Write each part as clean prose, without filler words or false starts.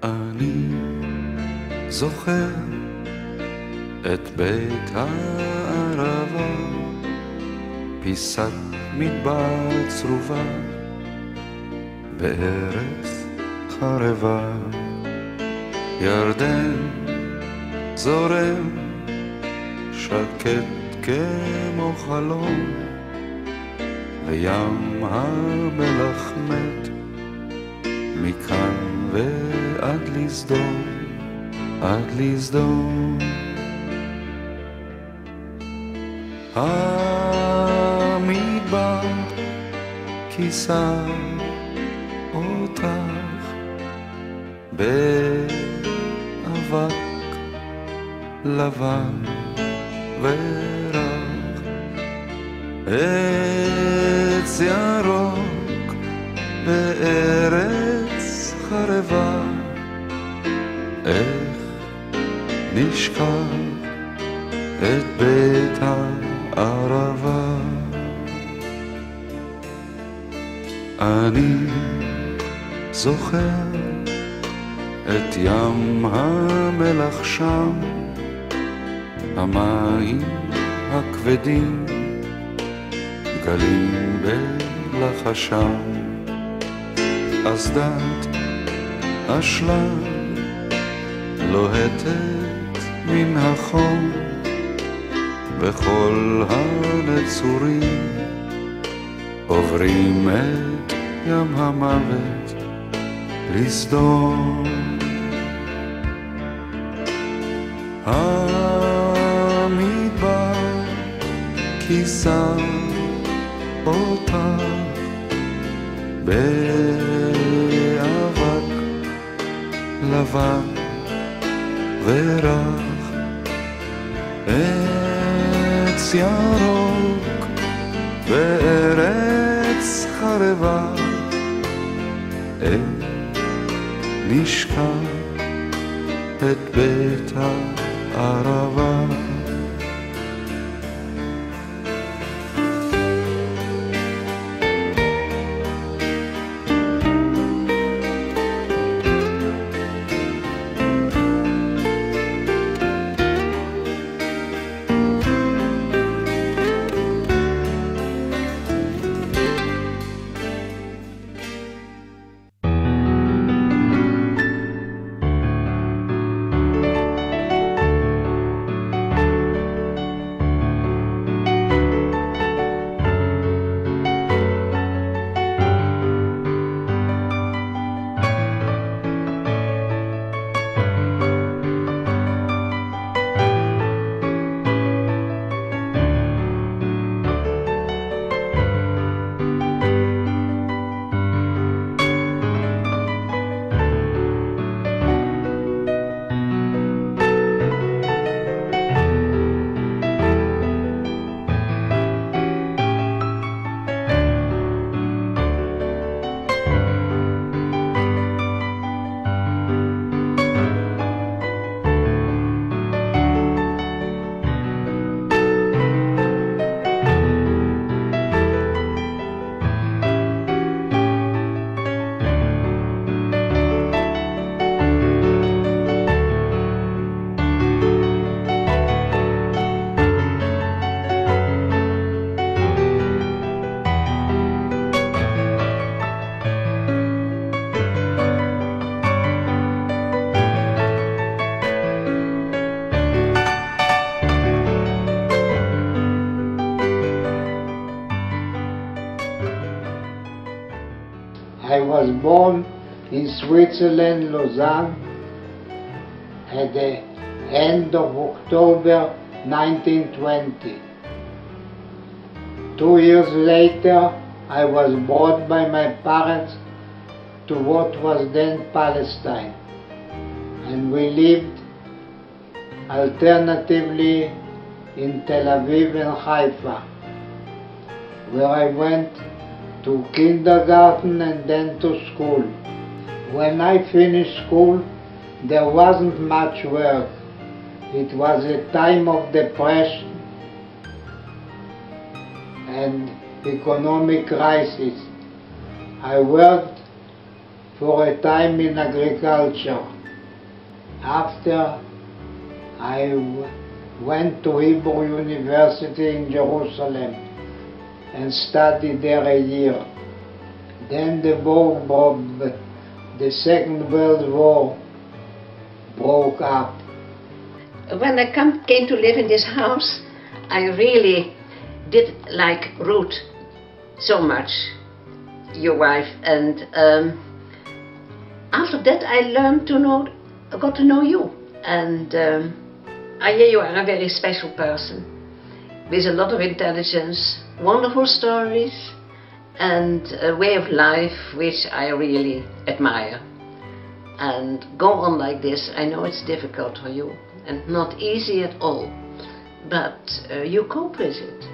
אני זוכר את בית הערבה, פיסת מדבר צרובה בארץ חרבה. ירדן זורם שקט כמו חלום, וים המלח מת מכאן ועד לסדום, עד לסדום. המדבר כיסה אותך באבק לבן ורח, עץ ירוק בארץ חרבה. איך נשכח את בית הערבה? אני זוכר את ים המלח שם, המים הכבדים גלים בלחשם, אסדת אשלג לוהטת מן החום, וכל הנצורים עוברים את ים המוות לסדום. המדבר כיסה אותך באבק לבן ורח, עץ ירוק בארץ חרבה. איך נשכח את בית הערבה? I was born in Switzerland, Lausanne, at the end of October 1920. 2 years later, I was brought by my parents to what was then Palestine, and we lived alternatively in Tel Aviv and Haifa, where I went to kindergarten and then to school. When I finished school, there wasn't much work. It was a time of depression and economic crisis. I worked for a time in agriculture. After I went to Hebrew University in Jerusalem and studied there a year. Then the Second World War broke up. When I came to live in this house, I really did like Ruth so much, your wife, and after that I got to know you, and Aryeh, you are a very special person with a lot of intelligence, wonderful stories, and a way of life which I really admire. And go on like this. I know it's difficult for you and not easy at all, but you cope with it.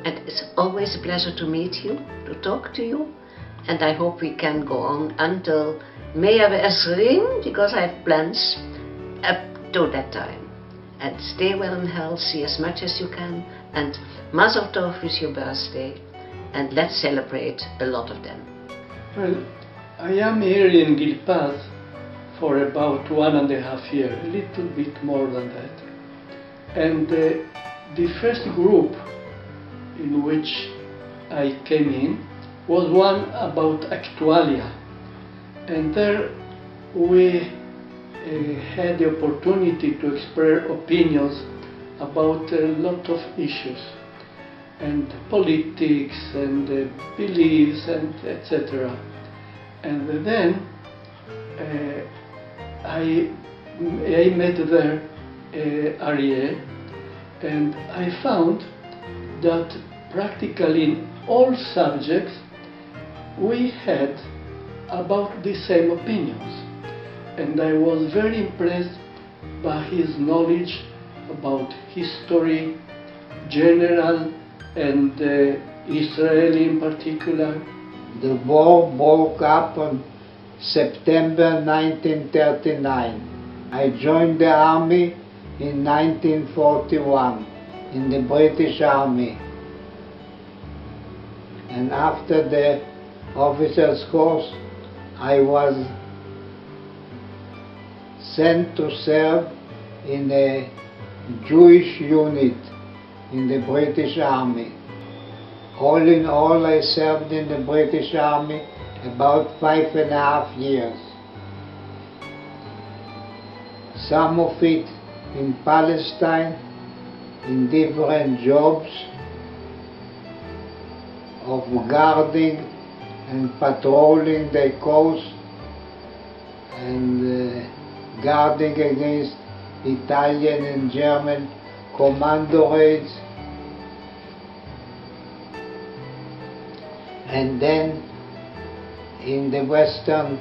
And it's always a pleasure to meet you, to talk to you, and I hope we can go on until Mea Ve'esrim, because I have plans up to that time. And stay well and healthy as much as you can, and Mazel Tov with your birthday, and let's celebrate a lot of them. Well, I am here in Gilpaz for about 1.5 years, a little bit more than that. And the first group in which I came in was one about Actualia. And there we had the opportunity to express opinions about a lot of issues, and politics and beliefs and etc. And then I met there Aryeh, and I found that practically in all subjects we had about the same opinions, and I was very impressed by his knowledge about history, general, and Israel in particular. The war broke up on September 1939. I joined the army in 1941 in the British Army. And after the officer's course, I was sent to serve in a Jewish unit in the British Army. All in all, I served in the British Army about 5.5 years. Some of it in Palestine, in different jobs of guarding and patrolling the coast and guarding against Italian and German commando raids. And then in the western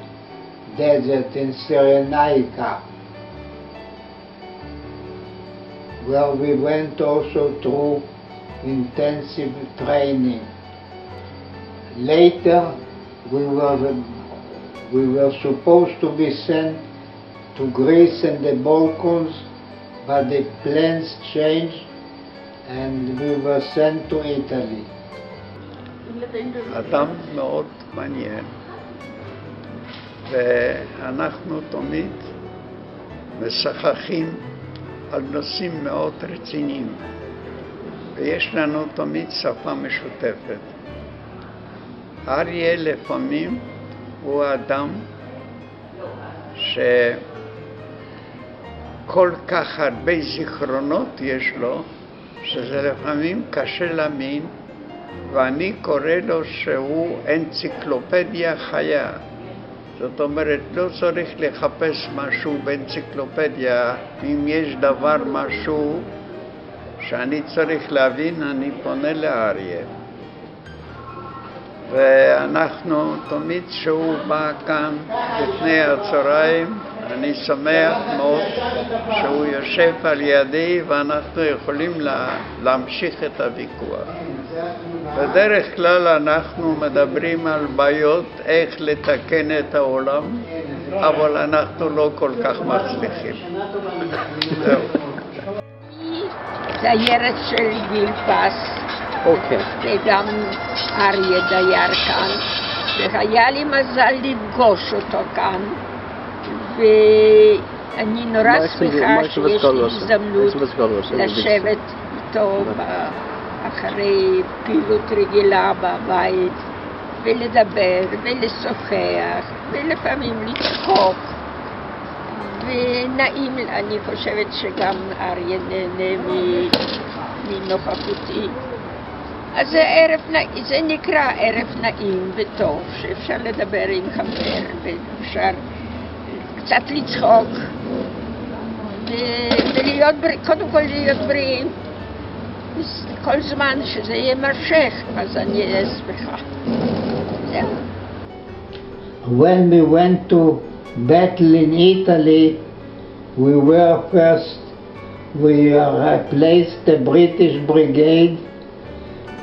desert in Cyrenaica, where we went also through intensive training. Later, we were supposed to be sent to Greece and the Balkans, but the plans changed and we were sent to Italy. אדם מאוד מעניין, ואנחנו תמיד משחקים על נושאים מאוד רציניים, ויש לנו תמיד שפה משותפת. אריה לפעמים הוא אדם שכל כך הרבה זיכרונות יש לו, שזה לפעמים קשה להאמין, ואני קורא לו שהוא אנציקלופדיה חיה. זאת אומרת, לא צריך לחפש משהו באנציקלופדיה. אם יש דבר, משהו שאני צריך להבין, אני פונה לאריה. ואנחנו תמיד שהוא בא כאן לפני הצהריים, אני שמח מאוד שהוא יושב על ידי ואנחנו יכולים להמשיך את הוויכוח. בדרך כלל אנחנו מדברים על בעיות, איך לתקן את העולם, אבל אנחנו לא כל כך מצליחים. זהו. דיירת של גילפס, וגם אריה דייר כאן, והיה לי מזל לפגוש אותו כאן, ואני נורא שמחה שיש לי הזדמנות לשבת איתו אחרי פעילות רגילה בבית, ולדבר ולשוחח, ולפעמים לצחוק. ונעים, אני חושבת שגם אריה נהנה מנוכחותי. אז זה נקרא ערב נעים וטוב, שאפשר לדבר עם חבר, ואפשר קצת לצחוק, ולהיות קודם כל להיות בריאים. כל זמן שזה יימשך, אז אני אהיה שמחה. זהו. When we went to battle in Italy, we replaced the British brigade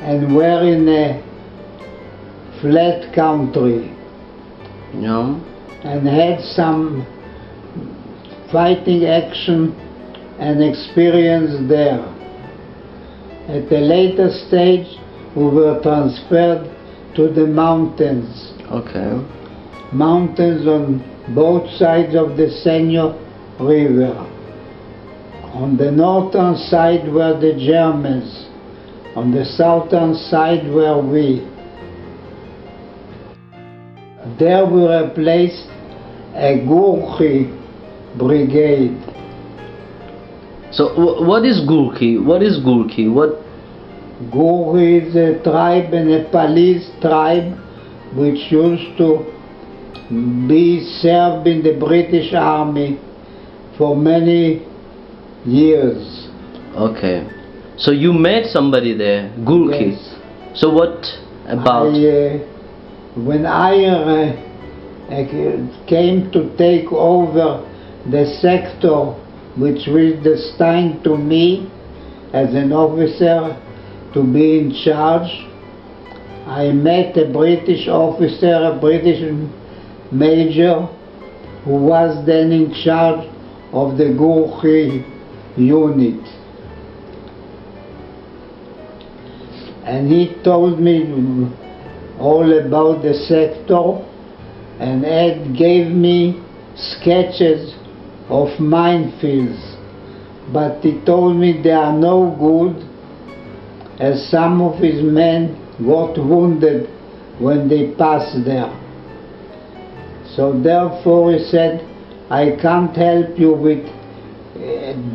and were in a flat country. Yeah. And had some fighting action and experience there. At a later stage, we were transferred to the mountains. Okay. Mountains on both sides of the Senio River. On the northern side were the Germans. On the southern side were we. There we replaced a Gurkhi brigade. So what is Gurkhi? What is Gurkhi? Gurkhi is a tribe, a Nepalese tribe, which used to be served in the British Army for many years. Okay. So you met somebody there, Gurkhi. Yes. So what about? When I came to take over the sector which was destined to me as an officer to be in charge, I met a British officer, a British major, who was then in charge of the Gurkhi unit. And he told me all about the sector and gave me sketches of minefields. But he told me they are no good, as some of his men got wounded when they passed there. So therefore he said, I can't help you with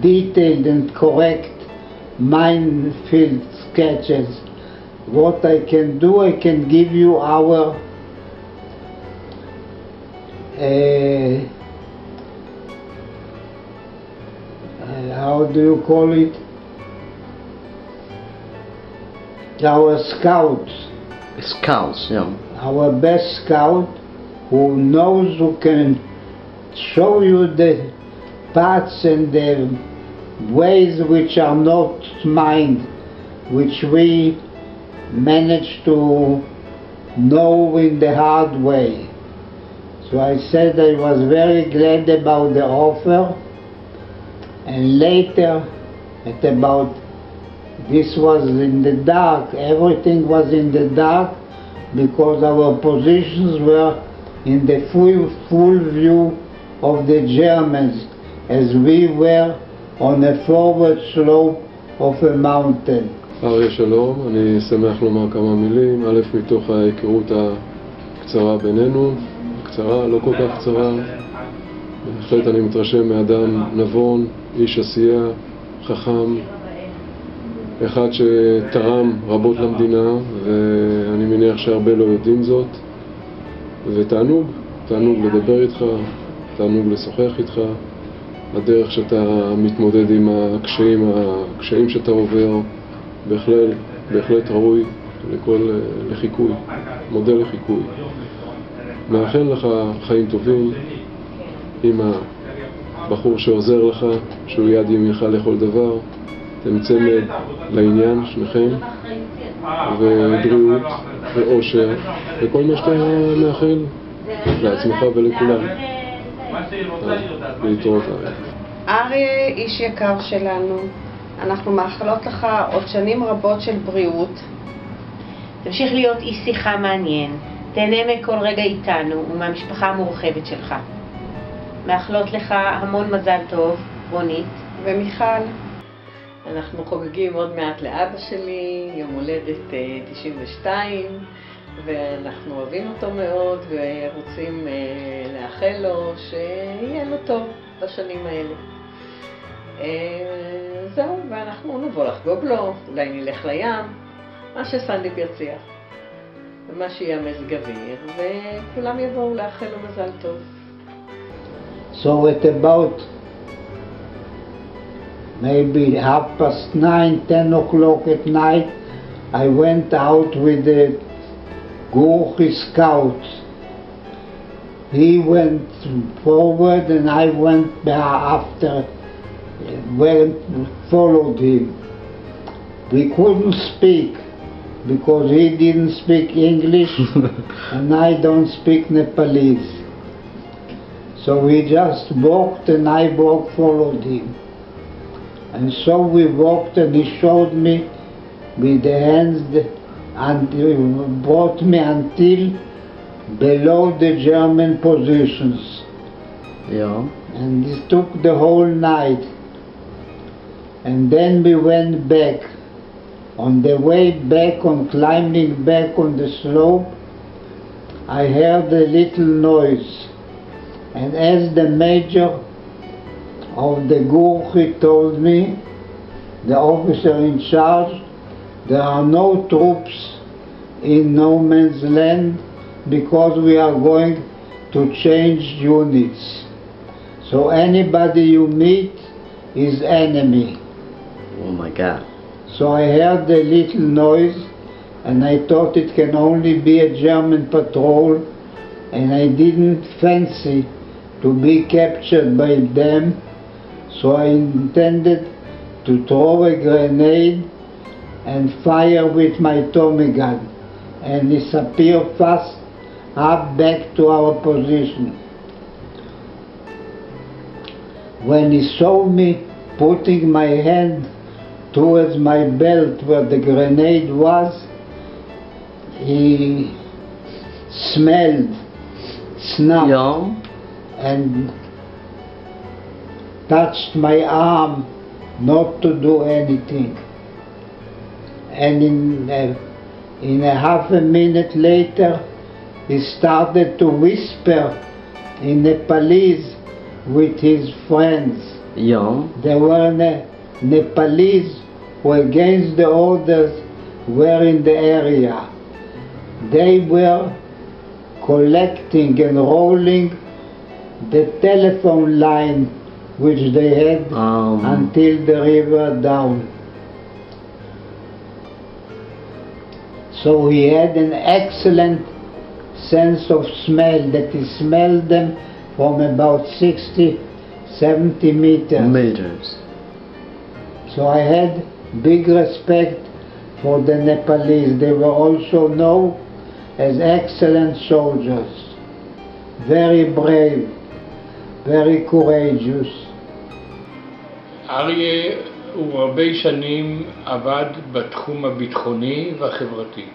detailed and correct minefield sketches. What I can do, I can give you our how do you call it? Our scouts. Scouts, yeah. Our best scout, who knows, who can show you the paths and the ways which are not mined, which we managed to know in the hard way. So I said I was very glad about the offer, and later at about, this was in the dark, everything was in the dark, because our positions were in the full view of the Germans, as we were on a forward slope of a mountain. אריה שלום, אני שמח לומר כמה מילים, א' מתוך ההיכרות הקצרה בינינו, קצרה, לא כל כך קצרה, בהחלט אני מתרשם מאדם נבון, איש עשייה, חכם, אחד שתרם רבות למדינה, ואני מניח שהרבה לא יודעים זאת, ותענוג, תענוג לדבר איתך, תענוג לשוחח איתך, הדרך שאתה מתמודד עם הקשיים שאתה עובר, בהחלט ראוי לחיקוי, מודל לחיקוי. מאחל לך חיים טובים עם הבחור שעוזר לך, שהוא יד ימינך לכל דבר, אתם צמד לעניין שניכם, ובריאות ואושר וכל מה שאתה מאחל לעצמך ולכולם. להתראות אריה. אריה, איש יקר שלנו, אנחנו מאחלות לך עוד שנים רבות של בריאות. תמשיך להיות איש שיחה מעניין, תהנה מכל רגע איתנו ומהמשפחה המורחבת שלך. מאחלות לך המון מזל טוב, רונית. ומיכל. אנחנו חוגגים עוד מעט לאבא שלי, יום הולדת 92, ואנחנו אוהבים אותו מאוד ורוצים לאחל לו שיהיה לו טוב בשנים האלה. זהו, ואנחנו נבוא לחגוג לו, אולי נלך לים, מה שסנדיפ יציע, ומה שיהיה מזג אוויר, וכולם יבואו לאחל לו מזל טוב. So at about maybe 9:30, 10 o'clock at night, I went out with the Gurkhi scouts. He went forward and I went after, followed him. We couldn't speak because he didn't speak English and I don't speak Nepalese. So we just walked and I followed him. And so we walked and he showed me with the hands and brought me until below the German positions. Yeah. And it took the whole night. And then we went back. On the way back, on climbing back on the slope, I heard a little noise. And as the major of the Gurkhi told me, the officer in charge, there are no troops in no man's land because we are going to change units. So anybody you meet is enemy. Oh my God. So I heard a little noise and I thought it can only be a German patrol, and I didn't fancy to be captured by them, so I intended to throw a grenade and fire with my Tommy gun and disappear fast up back to our position. When he saw me putting my hand towards my belt where the grenade was, he snuffed, and touched my arm not to do anything. And in a half a minute later, he started to whisper in Nepalese with his friends. Yeah. There were Nepalese who, against the orders, were in the area. They were collecting and rolling the telephone line which they had until the river down. So he had an excellent sense of smell, that he smelled them from about 60-70 meters. So I had big respect for the Nepalese. They were also known as excellent soldiers, very brave, very courageous. אריה הוא הרבה שנים עבד בתחום הביטחוני והחברתי.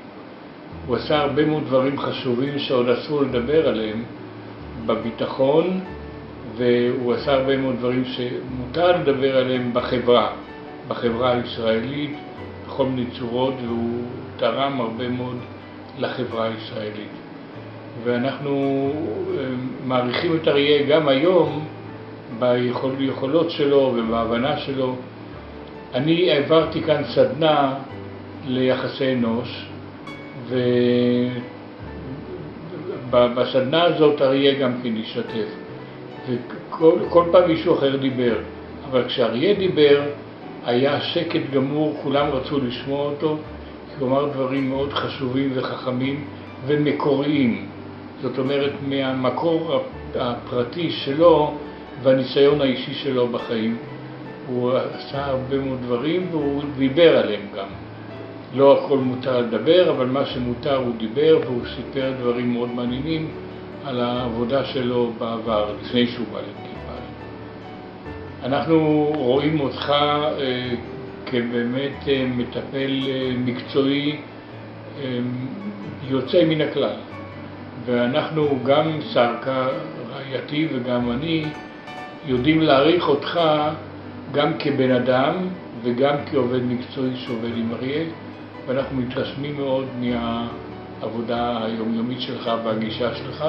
הוא עשה הרבה מאוד דברים חשובים שעוד אסור לדבר עליהם בביטחון, והוא עשה הרבה מאוד דברים שמותר לדבר עליהם בחברה הישראלית, בכל מיני צורות, והוא תרם הרבה מאוד לחברה הישראלית. ואנחנו מעריכים את אריה גם היום ביכולות שלו ובהבנה שלו. אני העברתי כאן סדנה ליחסי אנוש, ובסדנה הזאת אריה גם כן השתתף. וכל פעם מישהו אחר דיבר, אבל כשאריה דיבר היה שקט גמור, כולם רצו לשמוע אותו, כי הוא אמר דברים מאוד חשובים וחכמים ומקוריים. זאת אומרת, מהמקור הפרטי שלו והניסיון האישי שלו בחיים. הוא עשה הרבה מאוד דברים והוא דיבר עליהם גם. לא הכל מותר לדבר, אבל מה שמותר הוא דיבר, והוא סיפר דברים מאוד מעניינים על העבודה שלו בעבר, לפני שהוא בא לנפאל. אנחנו רואים אותך כבאמת מטפל מקצועי יוצא מן הכלל. ואנחנו גם סרקה, רעייתי וגם אני, יודעים להעריך אותך גם כבן אדם וגם כעובד מקצועי שעובד עם אריה, ואנחנו מתרשמים מאוד מהעבודה היומיומית שלך והגישה שלך,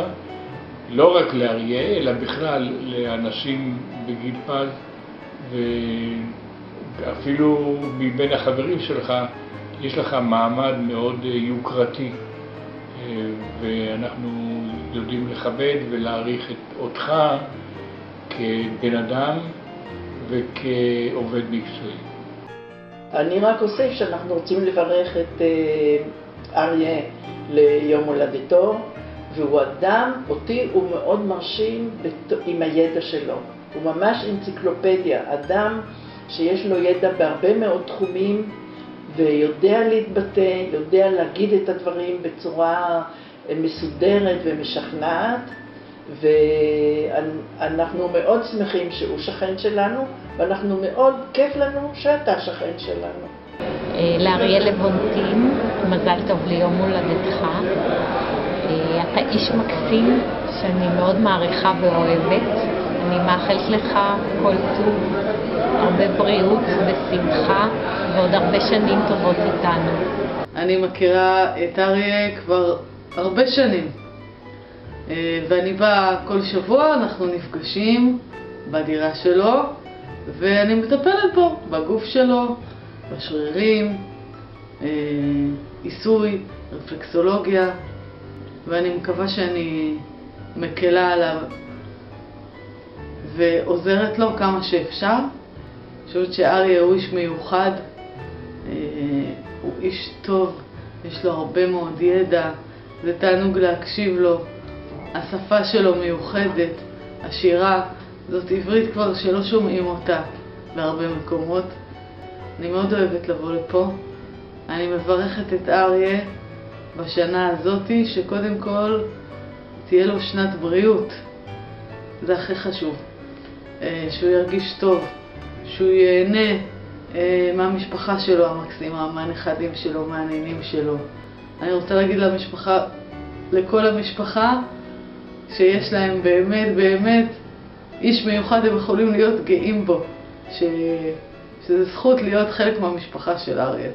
לא רק לאריה, אלא בכלל לאנשים בגיל פז, ואפילו מבין החברים שלך יש לך מעמד מאוד יוקרתי, ואנחנו יודעים לכבד ולהעריך אותך כבן אדם וכעובד מקצועי. אני רק אוסיף שאנחנו רוצים לברך את אריה ליום הולדתו, והוא אדם, אותי הוא מאוד מרשים עם הידע שלו. הוא ממש אנציקלופדיה, אדם שיש לו ידע בהרבה מאוד תחומים ויודע להתבטא, יודע להגיד את הדברים בצורה מסודרת ומשכנעת, ואנחנו מאוד שמחים שהוא שכן שלנו, ואנחנו מאוד כיף לנו שאתה שכן שלנו. לאריה לבונטין, מזל טוב ליום הולדתך. אתה איש מקסים שאני מאוד מעריכה ואוהבת. אני מאחלת לך כל טוב, הרבה בריאות ושמחה ועוד הרבה שנים טובות איתנו. אני מכירה את אריה כבר הרבה שנים, ואני באה כל שבוע, אנחנו נפגשים בדירה שלו, ואני מטפלת בו, בגוף שלו, בשרירים, עיסוי, רפלקסולוגיה, ואני מקווה שאני מקלה עליו ועוזרת לו כמה שאפשר. אני חושבת שאריה הוא איש מיוחד, הוא איש טוב, יש לו הרבה מאוד ידע, זה תענוג להקשיב לו, השפה שלו מיוחדת, השירה, זאת עברית כבר שלא שומעים אותה בהרבה מקומות. אני מאוד אוהבת לבוא לפה. אני מברכת את אריה בשנה הזאת, שקודם כל תהיה לו שנת בריאות, זה הכי חשוב, שהוא ירגיש טוב, שהוא ייהנה מהמשפחה שלו המקסימה, מהנכדים שלו, מהנינים שלו. אני רוצה להגיד למשפחה, לכל המשפחה, שיש להם באמת באמת איש מיוחד, הם יכולים להיות גאים בו, שזה זכות להיות חלק מהמשפחה של אריה.